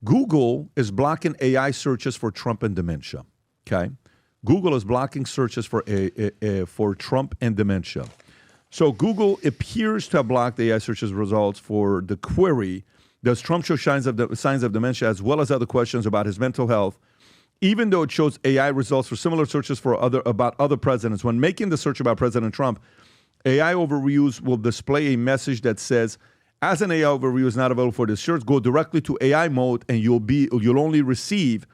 Google is blocking AI searches for Trump and dementia. Okay, Google is blocking searches for Trump and dementia. So Google appears to have blocked AI searches results for the query, does Trump show signs of dementia, as well as other questions about his mental health, even though it shows AI results for similar searches about other presidents. When making the search about President Trump, AI overviews will display a message that says, as an AI overview is not available for this search, go directly to AI mode and you'll only receive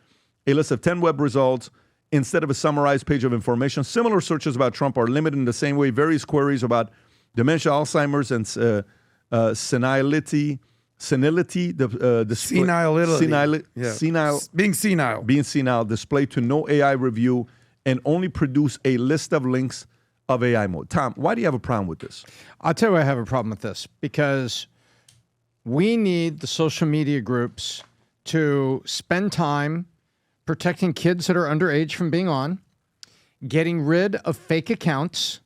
a list of 10 web results instead of a summarized page of information. Similar searches about Trump are limited in the same way various queries about dementia, Alzheimer's, and senility, being senile, display to no AI review and only produce a list of links of AI mode. Tom, why do you have a problem with this? I'll tell you why I have a problem with this, because we need the social media groups to spend time protecting kids that are underage from being on, getting rid of fake accounts,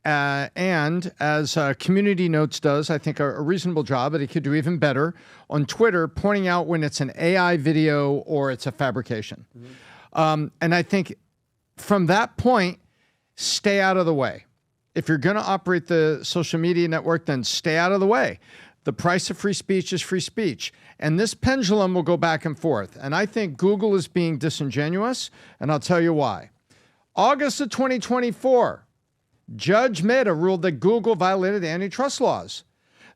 and as Community Notes does, I think a reasonable job, but it could do even better on Twitter, pointing out when it's an AI video or it's a fabrication. Mm-hmm. And I think from that point, stay out of the way. If you're going to operate the social media network, then stay out of the way. The price of free speech is free speech. And this pendulum will go back and forth. And I think Google is being disingenuous, and I'll tell you why. August of 2024, Judge Mehta ruled that Google violated antitrust laws.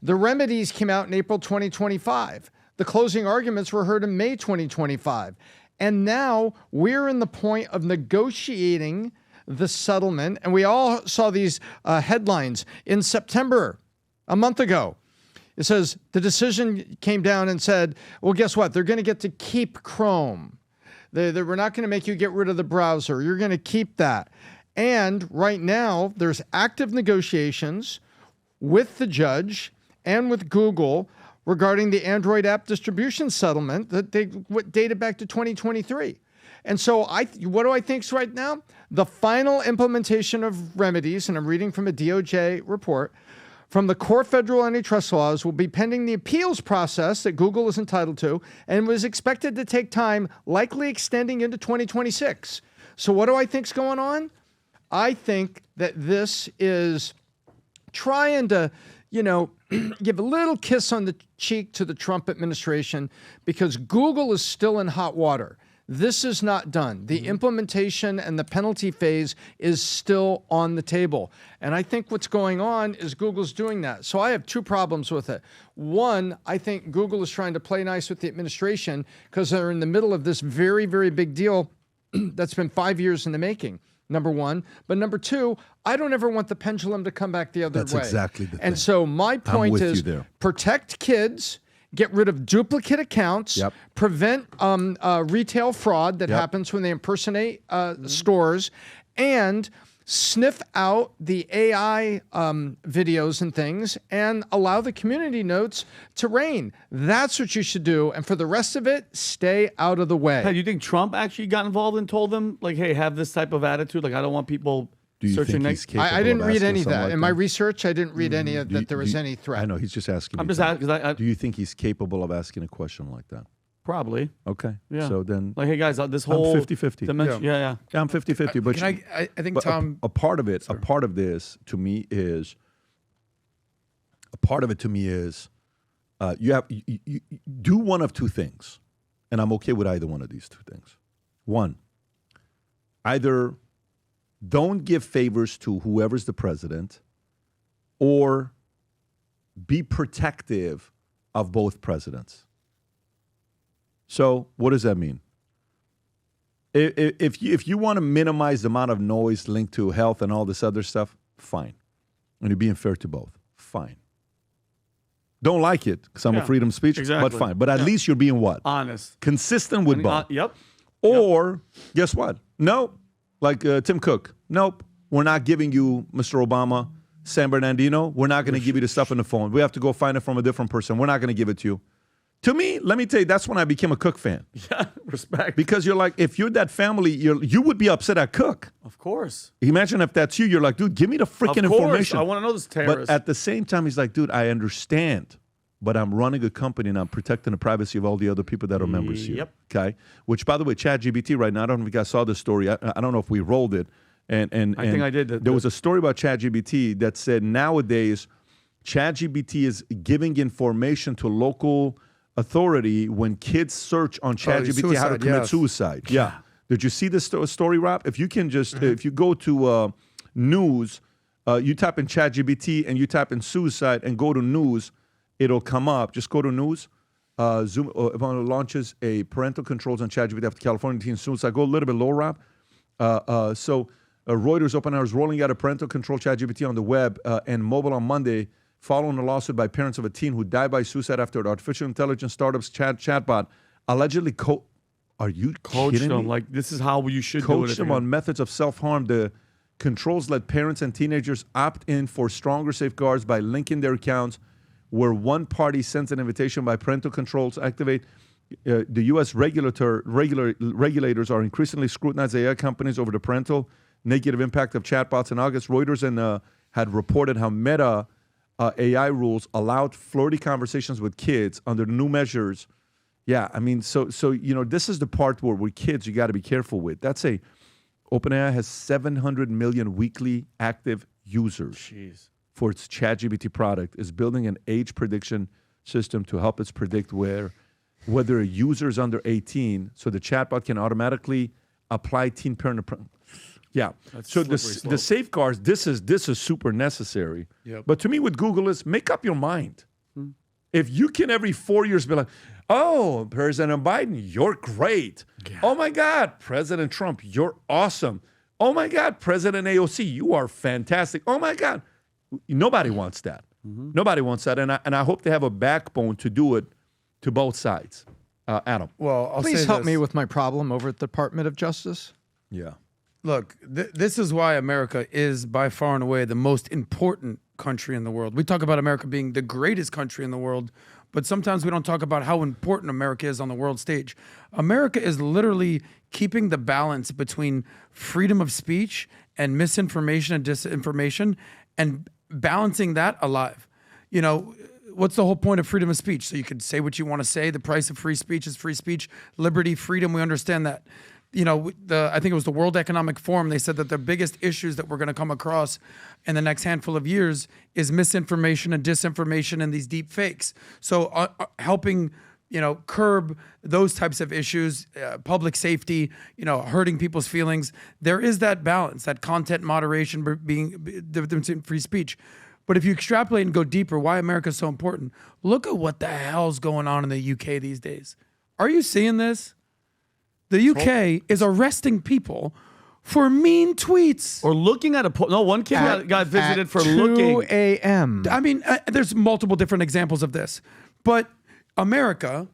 The remedies came out in April 2025. The closing arguments were heard in May 2025. And now we're in the point of negotiating the settlement. And we all saw these headlines in September, a month ago. It says the decision came down and said, well, guess what? They're going to get to keep Chrome. We're not going to make you get rid of the browser. You're going to keep that. And right now, there's active negotiations with the judge and with Google regarding the Android app distribution settlement that dated back to 2023. And so what do I think right now? The final implementation of remedies, and I'm reading from a DOJ report, from the core federal antitrust laws will be pending the appeals process that Google is entitled to and was expected to take time, likely extending into 2026. So what do I think's going on? I think that this is trying to, give a little kiss on the cheek to the Trump administration, because Google is still in hot water. This is not done. The implementation and the penalty phase is still on the table. And I think what's going on is Google's doing that. So I have two problems with it. One, I think Google is trying to play nice with the administration because they're in the middle of this very, very big deal that's been 5 years in the making. Number one. But number two, I don't ever want the pendulum to come back the other way. That's exactly the thing. And so my point is protect kids, get rid of duplicate accounts, prevent retail fraud that happens when they impersonate stores, and sniff out the AI videos and things and allow the community notes to reign. That's what you should do. And for the rest of it, stay out of the way. Hey, do you think Trump actually got involved and told them, like, hey, have this type of attitude? Like, I don't want people searching next. I didn't read any of that. In my research, I didn't read any of that there was any threat. I know, he's just asking. I'm just asking. Do you think he's capable of asking a question like that? Probably. Okay. Yeah. So then, like, hey guys, this whole 50-50. Dimension, yeah. I'm 50-50. But I think Tom, a part of it, sorry. A part of this to me is, you do one of two things, and I'm okay with either one of these two things. One, either don't give favors to whoever's the president, or be protective of both presidents. So what does that mean? If you want to minimize the amount of noise linked to health and all this other stuff, fine. And you're being fair to both, fine. Don't like it because I'm a freedom of speech, but fine. But at least you're being what? Honest. Consistent with both. Yep. Or guess what? Nope. Like Tim Cook. Nope. We're not giving you, Mr. Obama, San Bernardino. We're not going to give you the stuff on the phone. We have to go find it from a different person. We're not going to give it to you. To me, let me tell you, that's when I became a Cook fan. Yeah, respect. Because you're like, if you're that family, you would be upset at Cook. Of course. Imagine if that's you. You're like, dude, give me the freaking information. I want to know this terrorist. But at the same time, he's like, dude, I understand but I'm running a company and I'm protecting the privacy of all the other people that are members here. Yep. Okay. Which, by the way, ChatGPT right now, I don't know if you guys saw the story. I don't know if we rolled it. And I think I did. There was a story about ChatGPT that said nowadays ChatGPT is giving information to local authority when kids search on ChatGPT how to commit suicide. Yeah. Did you see this story, Rob? If you can just, if you go to news, you type in ChatGPT and you type in suicide and go to news, it'll come up. Just go to news. Zoom launches a parental controls on ChatGPT after California teen suicide. Go a little bit lower, Rob. Reuters Open Hour is rolling out a parental control ChatGPT on the web and mobile on Monday, following a lawsuit by parents of a teen who died by suicide after an artificial intelligence startup's chatbot allegedly Are you coached kidding them me? like this is how you should do it. Coach them on methods of self-harm. The controls let parents and teenagers opt in for stronger safeguards by linking their accounts, where one party sends an invitation by parental controls activate. The U.S. regulators are increasingly scrutinizing AI companies over the parental negative impact of chatbots. In August, Reuters had reported how Meta AI rules allowed flirty conversations with kids under the new measures. Yeah, I mean, so this is the part where with kids you got to be careful with. OpenAI has 700 million weekly active users for its ChatGPT product. Is building an age prediction system to help us predict whether a user is under 18, so the chatbot can automatically apply teen parent. Yeah. So the safeguards, this is super necessary. Yep. But to me with Google is make up your mind. If you can every 4 years be like, oh, President Biden, you're great. Yeah. Oh my God, President Trump, you're awesome. Oh my God, President AOC, you are fantastic. Oh my God. Nobody wants that. Nobody wants that. And I hope they have a backbone to do it to both sides. Adam. Well, Please help me with my problem over at the Department of Justice. Yeah. Look, this is why America is by far and away the most important country in the world. We talk about America being the greatest country in the world, but sometimes we don't talk about how important America is on the world stage. America is literally keeping the balance between freedom of speech and misinformation and disinformation and balancing that alive. You know, what's the whole point of freedom of speech? So you could say what you want to say. The price of free speech is free speech, liberty, freedom. We understand that. You know, I think it was the World Economic Forum. They said that the biggest issues that we're going to come across in the next handful of years is misinformation and disinformation and these deep fakes. So helping, curb those types of issues, public safety, hurting people's feelings. There is that balance, that content moderation being the difference in free speech. But if you extrapolate and go deeper, why America is so important, look at what the hell's going on in the UK these days. Are you seeing this? The UK is arresting people for mean tweets. Or looking at one kid got visited for 2 a.m. I mean, there's multiple different examples of this. But America,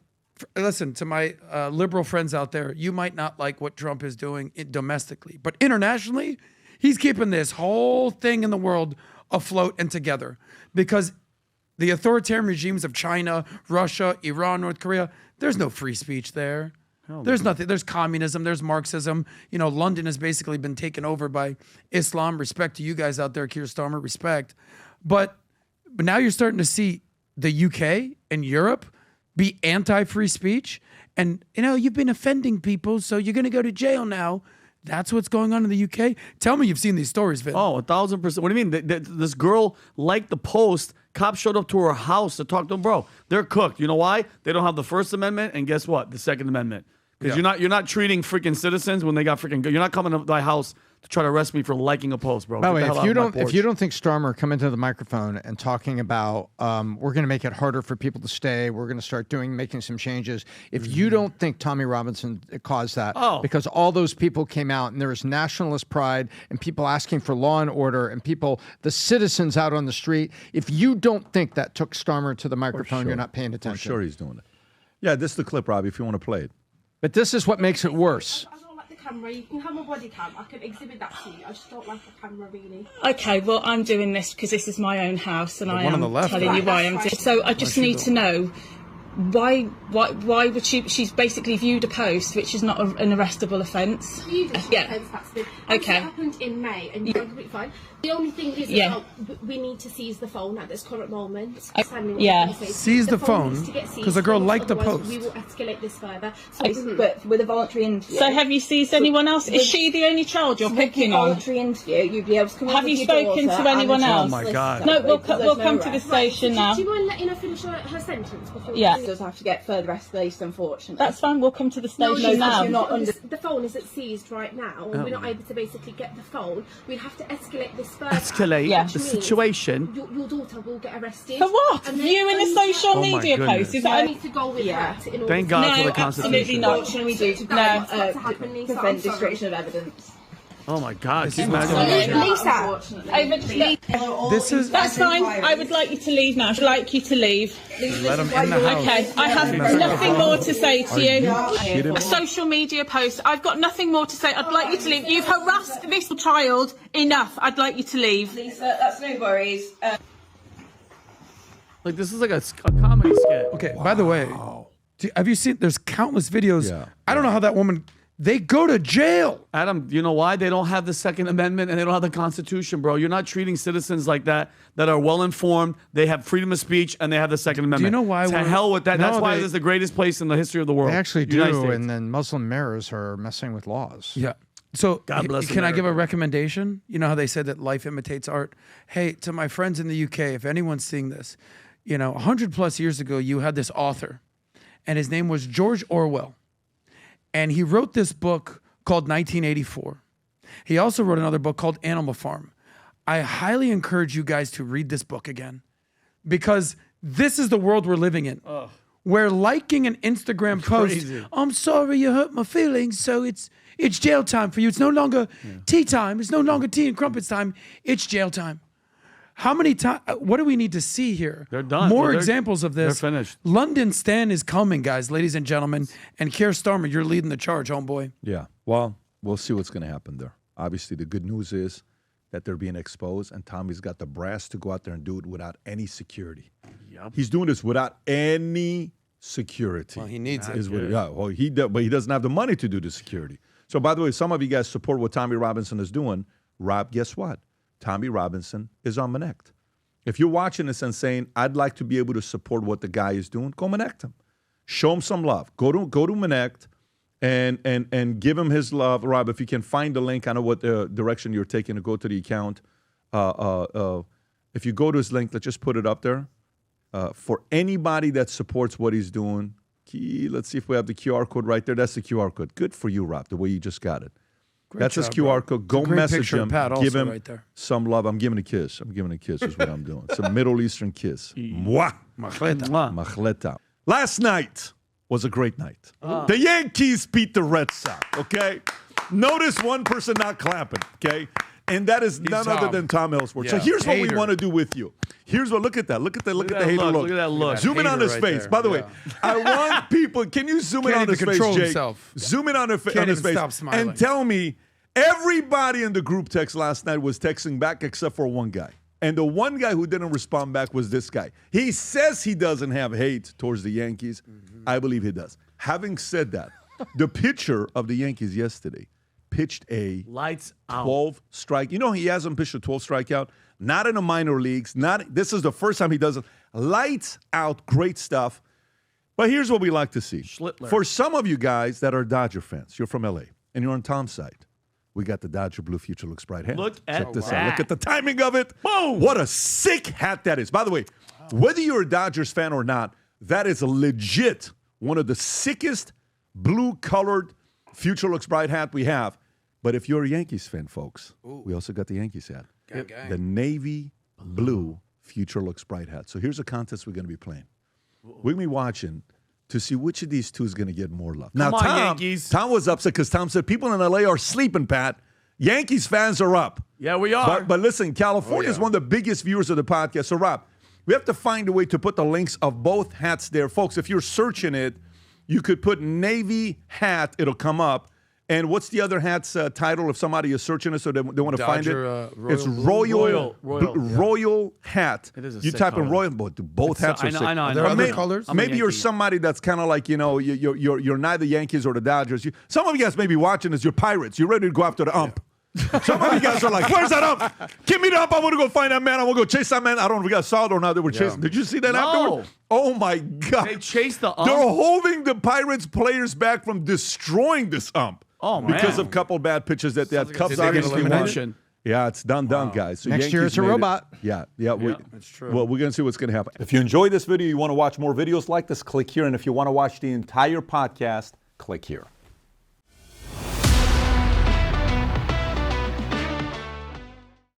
listen, to my liberal friends out there, you might not like what Trump is doing domestically. But internationally, he's keeping this whole thing in the world afloat and together. Because the authoritarian regimes of China, Russia, Iran, North Korea, there's no free speech there. There's nothing. There's communism. There's Marxism. London has basically been taken over by Islam. Respect to you guys out there, Keir Starmer. Respect. But now you're starting to see the UK and Europe be anti-free speech. And, you've been offending people, so you're going to go to jail now. That's what's going on in the UK? Tell me you've seen these stories, Vin. Oh, 1,000%. What do you mean? This girl liked the post. Cops showed up to her house to talk to them. Bro, they're cooked. You know why? They don't have the First Amendment, and guess what? The Second Amendment. Because you're not treating freaking citizens when they got freaking. You're not coming to my house to try to arrest me for liking a post, bro. By the way, if you don't think Starmer come into the microphone and talking about we're going to make it harder for people to stay, we're going to start making some changes. If you don't think Tommy Robinson caused that, because all those people came out and there was nationalist pride and people asking for law and order and the citizens out on the street. If you don't think that took Starmer to the microphone, you're not paying attention. For sure, he's doing it. Yeah, this is the clip, Robbie. If you want to play it. But this is what makes it worse. I don't like the camera. You can have my body cam. I can exhibit that to you. I just don't like the camera, really. Okay, well, I'm doing this because this is my own house and I am on the left, telling you why I'm doing it. So I just need to know, why would she's basically viewed a post which is not an arrestable offence. That's been Okay. It happened in May, and you're completely fine. The only thing is, we need to seize the phone at this current moment. Seize the phone because the girl liked the post. We will escalate this further. But with a voluntary interview. So have you seized anyone else? Is she the only child you're picking on? Voluntary interview, you'd be able to come Have you spoken to anyone else? Oh my God. No, we'll come to the station now. Do you mind letting her finish her sentence before? Yeah. It does have to get further escalation, unfortunately. That's fine. We'll come to the station now. The phone isn't seized right now, and we're not able to basically get the phone. We'd have to escalate this further. Escalate the which means situation. Your daughter will get arrested. For what? And then Viewing a social my media goodness. post? Is I that? need to go with her in order Thank God for No, the Constitution. absolutely not. What can we do to No. prevent destruction of evidence? Oh my God. Can you This is imagine? Lisa, This is that's fine. I would like you to leave now. I'd like you to leave. let him in the house. Okay, I have nothing more to say to you. Social media posts. I've got nothing more to say. I'd like you to leave. You've harassed this child enough. I'd like you to leave. Lisa, that's no worries. Like, this is like a comedy skit. Okay, by the way, have you seen, there's countless videos. Yeah. I don't know how that woman, they go to jail. Adam, you know why? They don't have the Second Amendment and they don't have the Constitution, bro. You're not treating citizens like that are well-informed. They have freedom of speech and they have the Second Amendment. know why To we're- hell with that. No, That's why they- this is the greatest place in the history of the world. They actually United do, States. and then Muslim mayors are messing with laws. Yeah. So God bless can I give a America. recommendation? You know how they said that life imitates art? Hey, to my friends in the UK, if anyone's seeing this, 100 plus years ago, you had this author, and his name was George Orwell. And he wrote this book called 1984. He also wrote another book called Animal Farm. I highly encourage you guys to read this book again, because this is the world we're living in. Where liking an Instagram post, crazy. I'm sorry you hurt my feelings, so it's jail time for you. It's no longer tea time. It's no longer tea and crumpets time. It's jail time. How many times? What do we need to see here? They're done. More They're- examples of this. they're finished. London Stan is coming, guys, ladies and gentlemen. And Keir Starmer, you're leading the charge, homeboy. Yeah. Well, we'll see what's going to happen there. Obviously, the good news is that they're being exposed, and Tommy's got the brass to go out there and do it without any security. Yep. He's doing this without any security. Well, he needs it. Is what, yeah, well, but he doesn't have the money to do the security. So, by the way, some of you guys support what Tommy Robinson is doing. Rob, guess what? Tommy Robinson is on Connect. If you're watching this and saying, I'd like to be able to support what the guy is doing, go Connect him. Show him some love. Go to Connect and give him his love. Rob, if you can find the link, I know what direction you're taking to go to the account. If you go to his link, let's just put it up there. For anybody that supports what he's doing, let's see if we have the QR code right there. That's the QR code. Good for you, Rob, the way you just got it. That's his job, QR bro. code. Go It's a great message picture of him. Pat Give also him right there. some love. I'm giving a kiss. Is what I'm doing. It's a Middle Eastern kiss. Mwah. Machleta. Last night was a great night. The Yankees beat the Red Sox, okay? Notice one person not clapping, okay? And that is none other than Tom Ellsworth. So Yeah. here's what we Hater. want to do with you. Here's what, look at that. Look at the that hater look. look. Look at that look. Zoom in on Hater his right face. there. By the way, Yeah. I want people, can you zoom in Can't on his even face, control Jake? himself. Zoom in on his Can't face. even stop smiling. And tell me, everybody in the group text last night was texting back except for one guy. And the one guy who didn't respond back was this guy. He says he doesn't have hate towards the Yankees. I believe he does. Having said that, the pitcher of the Yankees yesterday pitched a Lights out. 12 strike. You know, he hasn't pitched a 12 strikeout. Not in the minor leagues. This is the first time he does it. Lights out. Great stuff. But here's what we like to see. Schlittler. For some of you guys that are Dodger fans, you're from LA and you're on Tom's side. We got the Dodger Blue Future Looks Bright hat. Look at Check this out. that. Look at the timing of it. Boom. What a sick hat that is. By the way, whether you're a Dodgers fan or not, that is a legit one of the sickest blue-colored Future Looks Bright hat we have. But if you're a Yankees fan, folks, we also got the Yankees hat. Gang, gang. The navy blue Future Looks Bright hat. So here's a contest we're going to be playing. We're going to be watching to see which of these two is going to get more love. Now, Come on, Tom, Yankees. Tom was upset because Tom said people in LA are sleeping, Pat. Yankees fans are up. Yeah, we are. But listen, California is one of the biggest viewers of the podcast. So, Rob, we have to find a way to put the links of both hats there. Folks, if you're searching it, you could put Navy hat. It'll come up. And what's the other hat's title if somebody is searching it so they want to find it? Dodger, It's Royal Royal hat. It is a you sick type in color. Royal, but both hats are sick. I know. Are there other Maybe, colors? I'm a maybe you're Yankee. somebody that's kind of like, you're neither the Yankees or the Dodgers. Some of you guys may be watching this. You're Pirates. You're ready to go after the ump. Some of you guys are like, where's that ump? Give me the ump. I want to go find that man. I want to go chase that man. I don't know if we got saw it or not. They were chasing. Did you see that No. afterward? Oh, my God. They chased the ump. They're holding the Pirates players back from destroying this ump. Oh, man. Because of a couple bad pitches that Sounds the like Cubs a big obviously won. elimination. Yeah, it's done, guys. So Next year Yankees it's a made it. robot. Yeah. That's true. Well, we're going to see what's going to happen. If you enjoyed this video, you want to watch more videos like this, click here. And if you want to watch the entire podcast, click here.